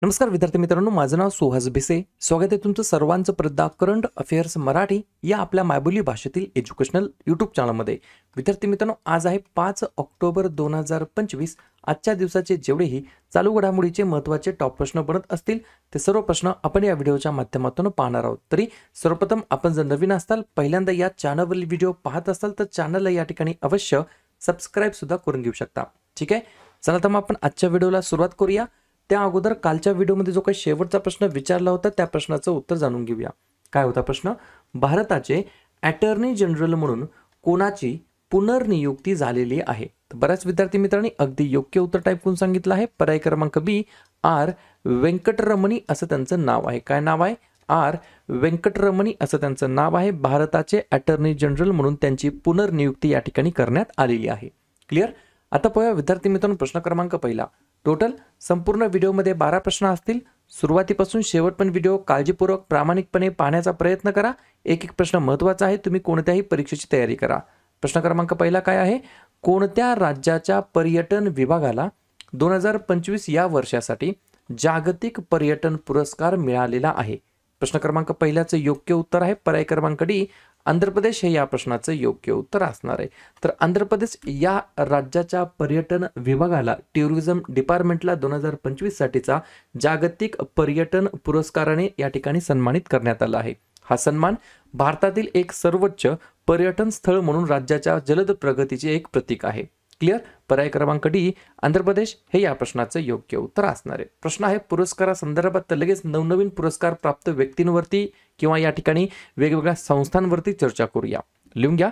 नमस्कार विद्यार्थी मित्रांनो, माझं नाव सुहास भिसे. स्वागत आहे तुमचं सर्वांचं प्रदा करंट अफेअर्स मराठी या आपल्या मायबोली भाषेतील एज्युकेशनल यूट्यूब चॅनलमध्ये. विद्यार्थी मित्रांनो, आज आहे 5 ऑक्टोबर 2025. आजच्या दिवसाचे जेवढेही चालू घडामोडीचे महत्त्वाचे टॉप प्रश्न बनत असतील ते सर्व प्रश्न आपण या व्हिडिओच्या माध्यमातून पाहणार आहोत. तरी सर्वप्रथम आपण जर नवीन असाल, पहिल्यांदा या चॅनलवरील व्हिडिओ पाहत असाल तर चॅनलला या ठिकाणी अवश्य सबस्क्राईब सुद्धा करून घेऊ शकता. ठीक आहे, चला तर मग आपण आजच्या व्हिडिओला सुरुवात करूया. त्या अगोदर कालच्या व्हिडिओमध्ये जो काही शेवटचा प्रश्न विचारला होता त्या प्रश्नाचं उत्तर जाणून घेऊया. काय होता प्रश्न? भारताचे अटॉर्नी जनरल म्हणून कोणाची पुनर्नियुक्ती झालेली आहे? तर बऱ्याच विद्यार्थी मित्रांनी अगदी योग्य उत्तर टाईप करून सांगितलं आहे. पर्याय क्रमांक बी, आर व्यंकटरमणी असं त्यांचं नाव आहे. काय नाव आहे? आर व्यंकटरमणी असं त्यांचं नाव आहे. भारताचे अटॉर्नी जनरल म्हणून त्यांची पुनर्नियुक्ती या ठिकाणी करण्यात आलेली आहे. क्लिअर? आता पाहूया विद्यार्थी मित्रांनो प्रश्न क्रमांक पहिला. टोटल संपूर्ण व्हिडिओमध्ये 12 प्रश्न असतील. सुरुवातीपासून शेवटपर्यंत व्हिडिओ काळजीपूर्वक प्रामाणिकपणे पाहण्याचा प्रयत्न करा. एक एक प्रश्न महत्त्वाचा आहे. तुम्ही कोणत्याही परीक्षेची तयारी करा. प्रश्न क्रमांक पहिला काय आहे? कोणत्या राज्याच्या पर्यटन विभागाला 2025 या वर्षासाठी जागतिक पर्यटन पुरस्कार मिळालेला आहे? प्रश्न क्रमांक पहिल्याचं योग्य उत्तर आहे पर्याय क्रमांक डी, आंध्र प्रदेश हे या प्रश्नाचं योग्य उत्तर असणार आहे. तर आंध्र प्रदेश या राज्याच्या पर्यटन विभागाला टुरिझम डिपार्टमेंटला 2025 साठीचा जागतिक पर्यटन पुरस्काराने या ठिकाणी सन्मानित करण्यात आला आहे. हा सन्मान भारतातील एक सर्वोच्च पर्यटन स्थळ म्हणून राज्याच्या जलद प्रगतीचे एक प्रतीक आहे. क्लिअर? पर्याय क्रमांक डी, आंध्र प्रदेश हे या प्रश्नाचं योग्य उत्तर असणार आहे. प्रश्न आहे पुरस्कारासंदर्भात, तर लगेच नवनवीन पुरस्कार प्राप्त व्यक्तींवरती किंवा या ठिकाणी वेगवेगळ्या संस्थांवरती चर्चा करूया. लिहून घ्या.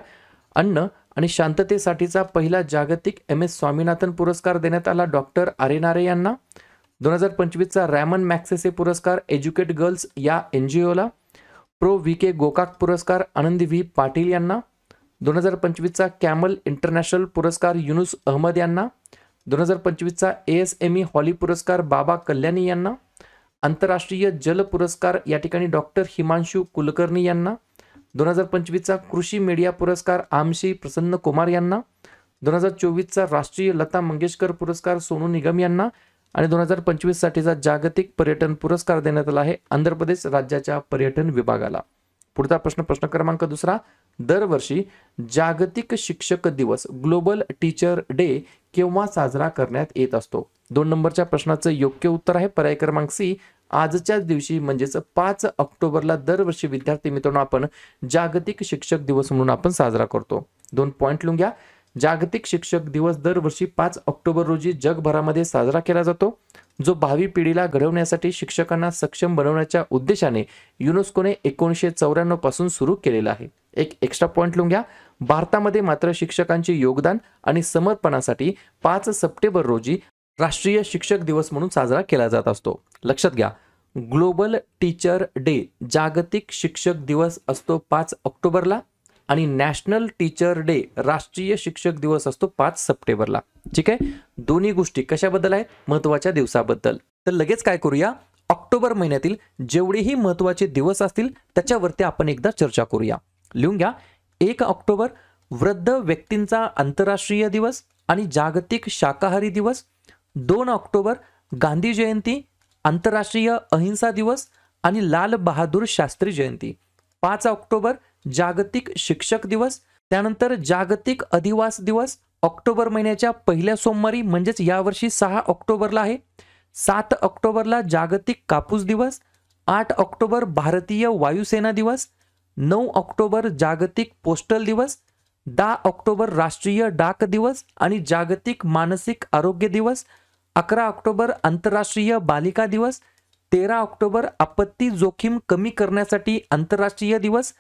अन्न आणि शांततेसाठीचा पहिला जागतिक MS स्वामीनाथन पुरस्कार देण्यात आला डॉक्टर आरेनारे यांना. 2025चा रॅमन मॅक्सेसे पुरस्कार एज्युकेट गर्ल्स या NGOला. प्रो VK गोकाक पुरस्कार आनंदी V पाटील यांना. 2025चा कॅमल इंटरनॅशनल पुरस्कार युनुस अहमद यांना. 2025चा ASME हॉली पुरस्कार बाबा कल्याणी यांना. आंतरराष्ट्रीय जल पुरस्कार या ठिकाणी डॉक्टर हिमांशु कुलकर्णी यांना. 2025चा कृषी मीडिया पुरस्कार आमशी प्रसन्न कुमार यांना. 2024चा राष्ट्रीय लता मंगेशकर पुरस्कार सोनू निगम यांना. आणि 2025 साठीचा जागतिक पर्यटन पुरस्कार देण्यात आला आहे आंध्र प्रदेश राज्याच्या पर्यटन विभागाला. पुढचा प्रश्न, प्रश्न क्रमांक दुसरा. दरवर्षी जागतिक शिक्षक दिवस ग्लोबल टीचर डे केव्हा साजरा करण्यात येत असतो? 2 नंबरच्या प्रश्नाचं योग्य उत्तर आहे पर्याय क्रमांक सी, आजच्याच दिवशी म्हणजेच 5 ऑक्टोबरला दरवर्षी विद्यार्थी मित्रांनो आपण जागतिक शिक्षक दिवस म्हणून आपण साजरा करतो. 2 पॉइंट लिहून घ्या. जागतिक शिक्षक दिवस दरवर्षी 5 ऑक्टोबर रोजी जगभरामध्ये साजरा केला जातो, जो भावी पिढीला घडवण्यासाठी शिक्षकांना सक्षम बनवण्याच्या उद्देशाने युनेस्कोने 1994 पासून सुरू केलेला आहे. एक एक्स्ट्रा पॉइंट लिहून घ्या. भारतामध्ये मात्र शिक्षकांचे योगदान आणि समर्पणासाठी 5 सप्टेंबर रोजी राष्ट्रीय शिक्षक दिवस म्हणून साजरा केला जात असतो. लक्षात घ्या, ग्लोबल टीचर डे जागतिक शिक्षक दिवस असतो 5 ऑक्टोबरला आणि नॅशनल टीचर डे राष्ट्रीय शिक्षक दिवस असतो 5 सप्टेंबरला. ठीक आहे, दोन्ही गोष्टी कशाबद्दल आहेत? महत्त्वाच्या दिवसाबद्दल. तर लगेच काय करूया, ऑक्टोबर महिन्यातील जेवढेही महत्त्वाचे दिवस असतील त्याच्यावरती आपण एकदा चर्चा करूया. लिहून घ्या. 1 ऑक्टोबर वृद्ध व्यक्तींचा आंतरराष्ट्रीय दिवस आणि जागतिक शाकाहारी दिवस. 2 ऑक्टोबर गांधी जयंती, आंतरराष्ट्रीय अहिंसा दिवस आणि लाल बहादूर शास्त्री जयंती. 5 ऑक्टोबर जागतिक शिक्षक दिवस. त्यानंतर जागतिक अधिवास दिवस ऑक्टोबर महिन्याच्या पहिल्या सोमवारी म्हणजेच यावर्षी 6 ऑक्टोबरला आहे. 7 ऑक्टोबरला जागतिक कापूस दिवस. 8 ऑक्टोबर भारतीय वायुसेना दिवस. 9 ऑक्टोबर जागतिक पोस्टल दिवस. 10 ऑक्टोबर राष्ट्रीय डाक दिवस आणि जागतिक मानसिक आरोग्य दिवस. 11 ऑक्टोबर आंतरराष्ट्रीय बालिका दिवस. 13 ऑक्टोबर आपत्ती जोखीम कमी करण्यासाठी आंतरराष्ट्रीय दिवस.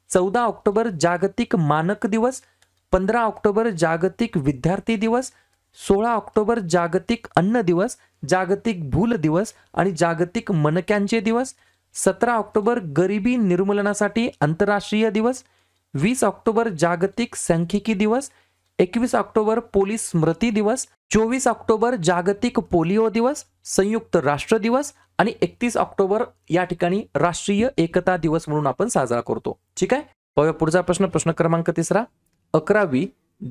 14 ऑक्टोबर जागतिक मानक दिवस. 15 ऑक्टोबर जागतिक विद्यार्थी दिवस. 16 ऑक्टोबर जागतिक अन्न दिवस, जागतिक भूल दिवस आणि जागतिक मणक्यांचे दिवस. 17 ऑक्टोबर गरिबी निर्मूलनासाठी आंतरराष्ट्रीय दिवस. 20 ऑक्टोबर जागतिक सांख्यिकी दिवस. 21 ऑक्टोबर पोलीस स्मृती दिवस. 24 ऑक्टोबर जागतिक पोलिओ दिवस, संयुक्त राष्ट्र दिवस आणि 31 ऑक्टोबर या ठिकाणी राष्ट्रीय एकता दिवस म्हणून आपण साजरा करतो. ठीक आहे, पाहूया पुढचा प्रश्न, प्रश्न क्रमांक 3. 11वी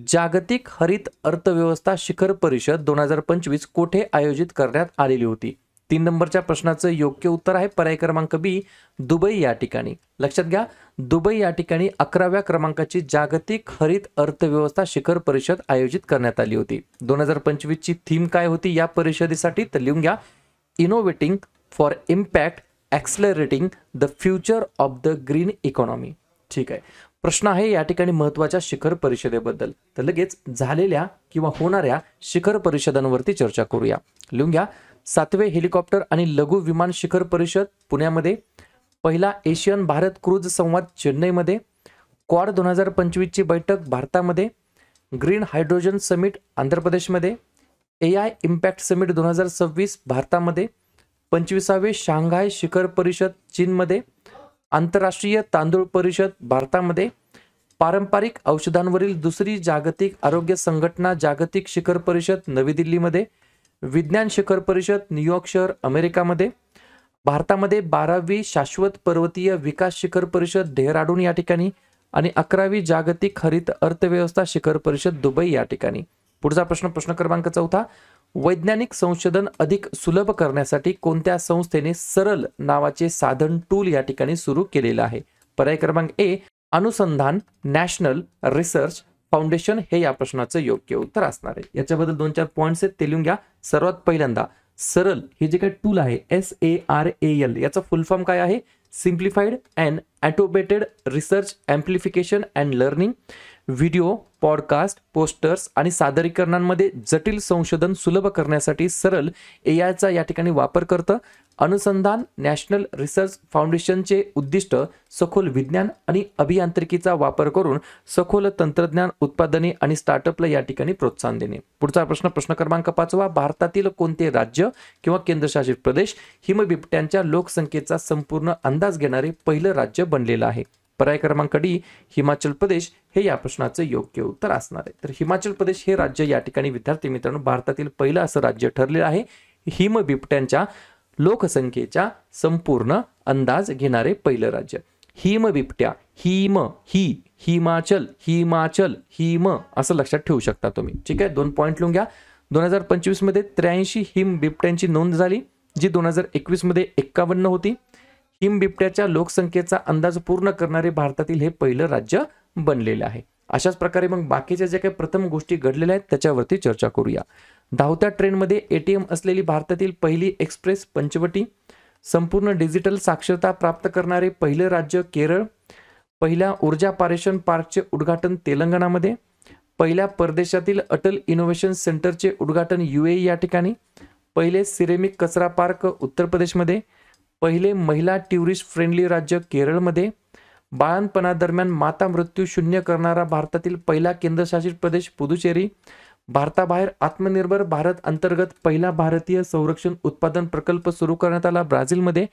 जागतिक हरित अर्थव्यवस्था शिखर परिषद 2025 कोठे आयोजित करण्यात आलेली होती? 3 नंबरच्या प्रश्नाचं योग्य उत्तर आहे पर्याय क्रमांक बी, दुबई या ठिकाणी. लक्षात घ्या, दुबई या ठिकाणी 11व्या क्रमांकाची जागतिक हरित अर्थव्यवस्था शिखर परिषद आयोजित करण्यात आली होती. 2025 ची थीम काय होती या परिषदेसाठी, तर लिहून घ्या, innovating for impact accelerating the future of the green economy. ठीक आहे. प्रश्न आहे या ठिकाणी महत्त्वाच्या शिखर परिषदेबद्दल. तर लगेच झालेल्या किंवा होणाऱ्या शिखर परिषदांवरती चर्चा करूया. लिहून घ्या, 7वे हेलिकॉप्टर आणि लघु विमान शिखर परिषद पुण्यामध्ये, पहिला एशियन भारत क्रूज संवाद चेन्नईमध्ये, क्वाड 2025 ची बैठक भारतामध्ये, ग्रीन हायड्रोजन समिट आंध्र प्रदेशमध्ये, AI इम्पॅक्ट समिट 2026 भारतामध्ये, 25वे शांघाय शिखर परिषद चीनमध्ये, आंतरराष्ट्रीय तांदूळ परिषद भारतामध्ये, पारंपरिक औषधांवरील दुसरी जागतिक आरोग्य संघटना जागतिक शिखर परिषद नवी दिल्लीमध्ये, विज्ञान शिखर परिषद न्यूयॉर्क शहर अमेरिकामध्ये, भारतामध्ये 12वी शाश्वत पर्वतीय विकास शिखर परिषद डेहराडून या ठिकाणी आणि 11वी जागतिक हरित अर्थव्यवस्था शिखर परिषद दुबई या ठिकाणी. पुढचा प्रश्न, प्रश्न क्रमांक 4, वैज्ञानिक संशोधन अधिक सुलभ करण्यासाठी कोणत्या संस्थेने सरल नावाचे साधन टूल या ठिकाणी सुरू केलेलं आहे? पर्याय क्रमांक ए, अनुसंधान नॅशनल रिसर्च फाउंडेशन हे या प्रश्नाचं योग्य उत्तर असणार आहे. याच्याबद्दल 2-4 पॉइंट्स आहेत ते लिहून घ्या. सर्वात पहिल्यांदा सरल हे जे काही टूल आहे SARAL याचा फुल फॉर्म काय आहे? Simplified and automated research amplification and learning. Video, podcast, posters आणि सादरीकरणांमध्ये जटिल संशोधन सुलभ करण्यासाठी सरल AIचा या ठिकाणी वापर करतं. अनुसंधान नॅशनल रिसर्च फाउंडेशनचे उद्दिष्ट सखोल विज्ञान आणि अभियांत्रिकीचा वापर करून सखोल तंत्रज्ञान उत्पादने आणि स्टार्टअपला या ठिकाणी प्रोत्साहन देणे. पुढचा प्रश्न, प्रश्न क्रमांक 5, भारतातील कोणते राज्य किंवा केंद्रशासित प्रदेश हिमबिबट्यांच्या लोकसंख्येचा संपूर्ण अंदाज घेणारे पहिलं राज्य बनलेलं आहे? पर्याय क्रमांक डी, हिमाचल प्रदेश हे या प्रश्नाचं योग्य उत्तर असणार आहे. तर हिमाचल प्रदेश हे राज्य या ठिकाणी विद्यार्थी मित्रांनो भारतातील पहिलं असं राज्य ठरलेलं आहे हिमबिबट्यांच्या लोकसंख्येचा संपूर्ण अंदाज घेणारे पहिलं राज्य. हिमबिबट्या, हिमाचल, हिमाचल, हिम असं लक्षात ठेवू शकता तुम्ही. ठीक आहे, 2 पॉईंट लिहून घ्या. 2025 मध्ये 83 हिमबिबट्यांची नोंद झाली, जी 2021 मध्ये 51 होती. हिमबिबट्याच्या लोकसंख्येचा अंदाज पूर्ण करणारे भारतातील हे पहिलं राज्य बनलेले आहे. अशाच प्रकारे मग बाकीच्या ज्या काही प्रथम गोष्टी घडलेल्या आहेत त्याच्यावरती चर्चा करूया. धावत्या ट्रेनमध्ये ATM असलेली भारतातील पहिली एक्सप्रेस पंचवटी, संपूर्ण डिजिटल साक्षरता प्राप्त करणारे पहिले राज्य केरळ, पहिल्या ऊर्जा पारेषण पार्कचे उद्घाटन तेलंगणामध्ये, पहिल्या परदेशातील अटल इनोव्हेशन सेंटरचे उद्घाटन UAE या ठिकाणी, पहिले सिरेमिक कचरा पार्क उत्तर प्रदेशमध्ये, पहिले महिला टुरिस्ट फ्रेंडली राज्य केरळमध्ये, बाळंतपणादरम्यान माता मृत्यू शून्य करणारा भारतातील पहिला केंद्रशासित प्रदेश पुदुचेरी, भारताबाहेर आत्मनिर्भर भारत अंतर्गत पहिला भारतीय संरक्षण उत्पादन प्रकल्प सुरू करण्यात आला ब्राझीलमध्ये,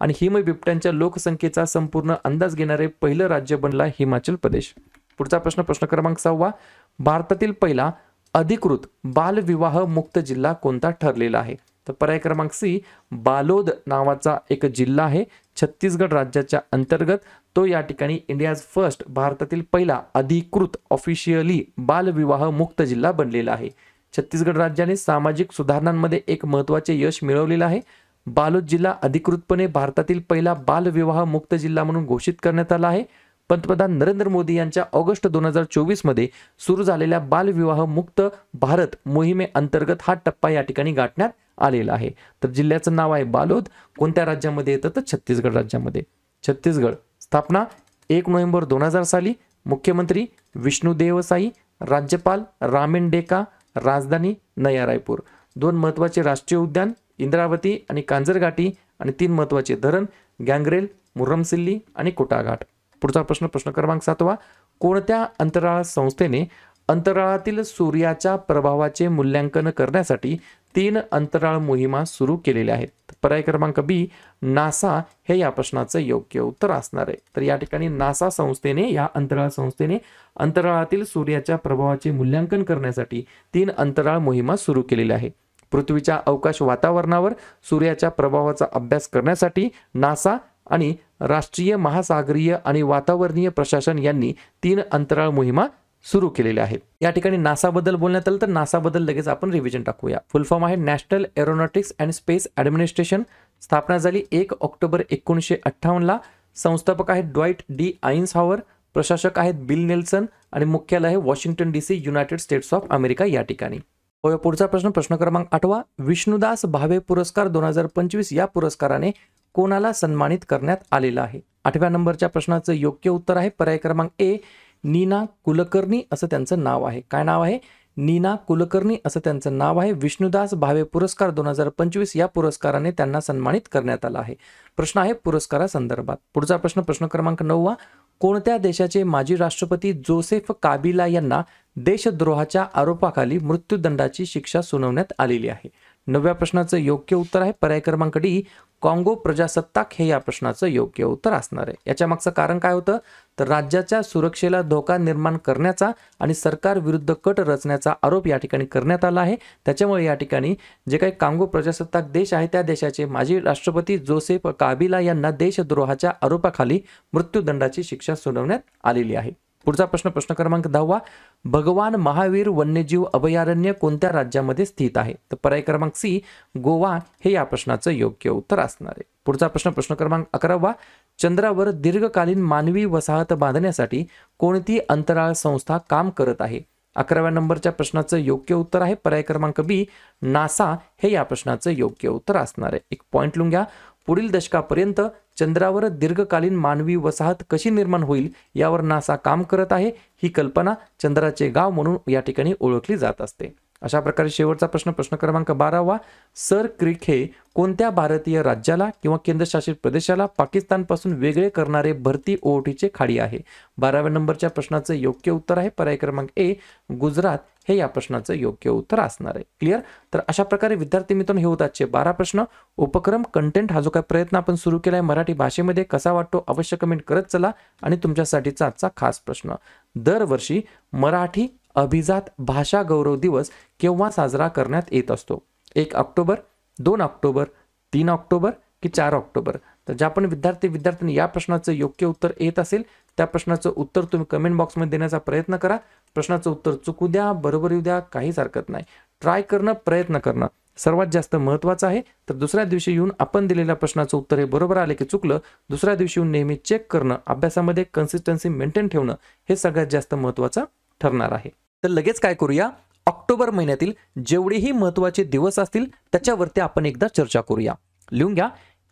आणि हिमबिबट्यांच्या लोकसंख्येचा संपूर्ण अंदाज घेणारे पहिलं राज्य बनला हिमाचल प्रदेश. पुढचा प्रश्न, प्रश्न क्रमांक 6, भारतातील पहिला अधिकृत बालविवाह मुक्त जिल्हा कोणता ठरलेला आहे? तर पर्याय क्रमांक सी, बालोद नावाचा एक जिल्हा आहे छत्तीसगड राज्याच्या अंतर्गत. तो या ठिकाणी इंडियाज फर्स्ट भारतातील पहिला अधिकृत ऑफिशियली बालविवाह मुक्त जिल्हा बनलेला आहे. छत्तीसगड राज्याने सामाजिक सुधारणांमध्ये एक महत्त्वाचे यश मिळवलेलं आहे. बालोद जिल्हा अधिकृतपणे भारतातील पहिला बालविवाह मुक्त जिल्हा म्हणून घोषित करण्यात आला आहे. पंतप्रधान नरेंद्र मोदी यांच्या ऑगस्ट 2024 मध्ये सुरू झालेल्या बालविवाह मुक्त भारत मोहिमेअंतर्गत हा टप्पा या ठिकाणी गाठण्यात आलेला आहे. तर जिल्ह्याचं नाव आहे बालोद. कोणत्या राज्यामध्ये येतं? तर छत्तीसगड राज्यामध्ये. छत्तीसगड स्थापना 1 नोव्हेंबर 2000 साली. मुख्यमंत्री विष्णुदेव साई, राज्यपाल रामेन डेका, राजधानी नया रायपूर. 2 महत्त्वाचे राष्ट्रीय उद्यान इंद्रावती आणि कांजरघाटी, आणि 3 महत्त्वाचे धरण गँगरेल, मुर्रमसिल्ली आणि कोटाघाट. पुढचा प्रश्न, प्रश्न क्रमांक 7, कोणत्या अंतराळ संस्थेने अंतराळातील सूर्याच्या प्रभावाचे मूल्यांकन करण्यासाठी 3 अंतराळ मोहिमा सुरू केलेल्या आहेत? पर्याय क्रमांक बी, नासा हे या प्रश्नाचं योग्य उत्तर असणार आहे. तर या ठिकाणी नासा संस्थेने, या अंतराळ संस्थेने अंतराळातील सूर्याच्या प्रभावाचे मूल्यांकन करण्यासाठी 3 अंतराळ मोहिमा सुरू केलेल्या आहे. पृथ्वीच्या अवकाश वातावरणावर सूर्याच्या प्रभावाचा अभ्यास करण्यासाठी नासा आणि राष्ट्रीय महासागरीय आणि वातावरणीय प्रशासन यांनी 3 अंतराळ मोहिमा सुरू केलेले आहेत. या ठिकाणी नासाबद्दल बोलण्यात आलं तर नासाबद्दल लगेच आपण रिव्हिजन टाकूया. फुल फॉर्म आहे national aeronautics and space administration. स्थापना झाली 1 ऑक्टोबर 1958ला. संस्थापक आहेत ड्वाइट डी आइन्सहॉवर. प्रशासक आहेत बिल नेल्सन आणि मुख्यालय आहे Washington DC, United states of America या ठिकाणी. पुढचा प्रश्न क्रमांक 8. विष्णुदास भावे पुरस्कार 2025 या पुरस्काराने कोणाला सन्मानित करण्यात आलेला आहे? 8व्या नंबरच्या प्रश्नाचं योग्य उत्तर आहे पर्याय क्रमांक ए, नीना कुलकर्णी असं त्यांचं नाव आहे. काय नाव आहे? नीना कुलकर्णी असं त्यांचं नाव आहे. विष्णुदास भावे पुरस्कार 2025 या पुरस्काराने त्यांना सन्मानित करण्यात आला आहे. प्रश्न आहे पुरस्कारासंदर्भात. पुढचा प्रश्न क्रमांक 9. कोणत्या देशाचे माजी राष्ट्रपती जोसेफ काबिला यांना देशद्रोहाच्या आरोपाखाली मृत्यूदंडाची शिक्षा सुनावण्यात आलेली आहे? 9व्या प्रश्नाचं योग्य उत्तर आहे पर्याय क्रमांक डी, काँगो प्रजासत्ताक हे या प्रश्नाचं योग्य उत्तर असणार आहे. याच्या मागचं कारण काय होतं तर राज्याच्या सुरक्षेला धोका निर्माण करण्याचा आणि सरकार विरुद्ध कट रचण्याचा आरोप या ठिकाणी करण्यात आला आहे. त्याच्यामुळे या ठिकाणी जे काही काँगो प्रजासत्ताक देश आहे त्या देशाचे माजी राष्ट्रपती जोसेफ काबिला यांना देशद्रोहाच्या आरोपाखाली मृत्यूदंडाची शिक्षा सुनावण्यात आलेली आहे. पुढचा प्रश्न क्रमांक 10. भगवान महावीर वन्यजीव अभयारण्य कोणत्या राज्यामध्ये स्थित आहे? तर पर्याय क्रमांक सी, गोवा हे या प्रश्नाचं योग्य उत्तर असणार आहे. पुढचा प्रश्न क्रमांक 11. चंद्रावर दीर्घकालीन मानवी वसाहत बांधण्यासाठी कोणती अंतराळ संस्था काम करत आहे? 11व्या नंबरच्या प्रश्नाचं योग्य उत्तर आहे पर्याय क्रमांक बी, नासा हे या प्रश्नाचं योग्य उत्तर असणार आहे. एक पॉइंट लिहून घ्या. पुढील दशकापर्यंत चंद्रावर दीर्घकालीन मानवी वसाहत कशी निर्माण होईल यावर नासा काम करत आहे. ही कल्पना चंद्राचे गाव म्हणून या ठिकाणी ओळखली जात असते. अशा प्रकारे शेवटचा प्रश्न क्रमांक 12. सर क्रिक हे कोणत्या भारतीय राज्याला किंवा केंद्रशासित प्रदेशाला पाकिस्तानपासून वेगळे करणारे भरती ओहोटीचे खाडी आहे? 12व्या नंबरच्या प्रश्नाचं योग्य उत्तर आहे पर्याय क्रमांक ए, गुजरात हे या प्रश्नाचं योग्य उत्तर असणार आहे. क्लिअर? तर अशा प्रकारे विद्यार्थी मित्रांनो हे होतात 12 प्रश्न. उपक्रम कंटेंट हा जो काही प्रयत्न आपण सुरू केला आहे मराठी भाषेमध्ये कसा वाटतो अवश्य कमेंट करत चला. आणि तुमच्यासाठीचा आजचा खास प्रश्न, दरवर्षी मराठी अभिजात भाषा गौरव दिवस केव्हा साजरा करण्यात येत असतो? 1 ऑक्टोबर, 2 ऑक्टोबर, 3 ऑक्टोबर की 4 ऑक्टोबर? तर ज्या पण विद्यार्थ्यांनी या प्रश्नाचं योग्य उत्तर येत असेल त्या प्रश्नाचं उत्तर तुम्ही कमेंट बॉक्समध्ये देण्याचा प्रयत्न करा. प्रश्नाचं उत्तर चुकू द्या, बरोबर येऊ द्या, काहीच हरकत नाही. ट्राय करणं, प्रयत्न करणं सर्वात जास्त महत्त्वाचं आहे. तर दुसऱ्या दिवशी येऊन आपण दिलेल्या प्रश्नाचं उत्तर हे बरोबर आले की चुकलं, दुसऱ्या दिवशी येऊन नेहमी चेक करणं, अभ्यासामध्ये कन्सिस्टन्सी मेंटेन ठेवणं हे सगळ्यात जास्त महत्त्वाचं ठरणार आहे. तर लगेच काय करूया, ऑक्टोबर महिन्यातील जेवढेही महत्त्वाचे दिवस असतील त्याच्यावरती आपण एकदा चर्चा करूया. लिहून घ्या.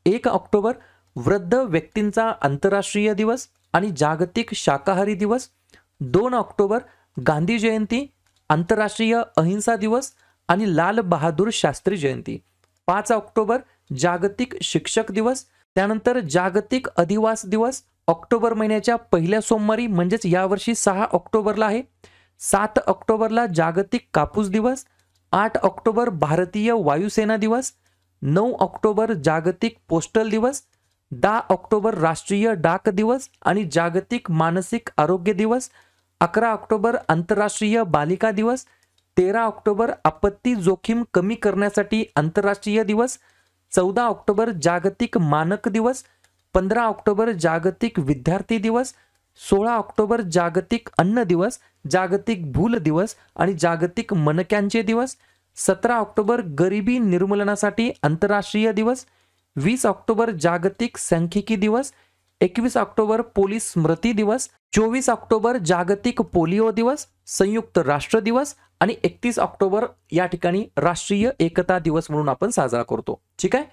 1 ऑक्टोबर वृद्ध व्यक्तींचा आंतरराष्ट्रीय दिवस आणि जागतिक शाकाहारी दिवस. 2 ऑक्टोबर गांधी जयंती, आंतरराष्ट्रीय अहिंसा दिवस आणि लाल बहादूर शास्त्री जयंती. 5 ऑक्टोबर जागतिक शिक्षक दिवस. त्यानंतर जागतिक अधिवास दिवस ऑक्टोबर महिन्याच्या पहिल्या सोमवारी म्हणजेच यावर्षी 6 ऑक्टोबरला आहे. 7 ऑक्टोबरला जागतिक कापूस दिवस. 8 ऑक्टोबर भारतीय वायुसेना दिवस. 9 ऑक्टोबर जागतिक पोस्टल दिवस. 10 ऑक्टोबर राष्ट्रीय डाक दिवस आणि जागतिक मानसिक आरोग्य दिवस. 11 ऑक्टोबर आंतरराष्ट्रीय बालिका दिवस. 13 ऑक्टोबर आपत्ती जोखीम कमी करण्यासाठी आंतरराष्ट्रीय दिवस. 14 ऑक्टोबर जागतिक मानक दिवस. 15 ऑक्टोबर जागतिक विद्यार्थी दिवस. 16 ऑक्टोबर जागतिक अन्न दिवस, जागतिक भूल दिवस आणि जागतिक मणक्यांचे दिवस. 17 ऑक्टोबर गरिबी निर्मूलनासाठी आंतरराष्ट्रीय दिवस. 20 ऑक्टोबर जागतिक सांख्यिकी दिवस. 21 ऑक्टोबर पोलीस स्मृती दिवस. 24 ऑक्टोबर जागतिक पोलिओ दिवस, संयुक्त राष्ट्र दिवस आणि 31 ऑक्टोबर या ठिकाणी राष्ट्रीय एकता दिवस म्हणून आपण साजरा करतो. ठीक आहे.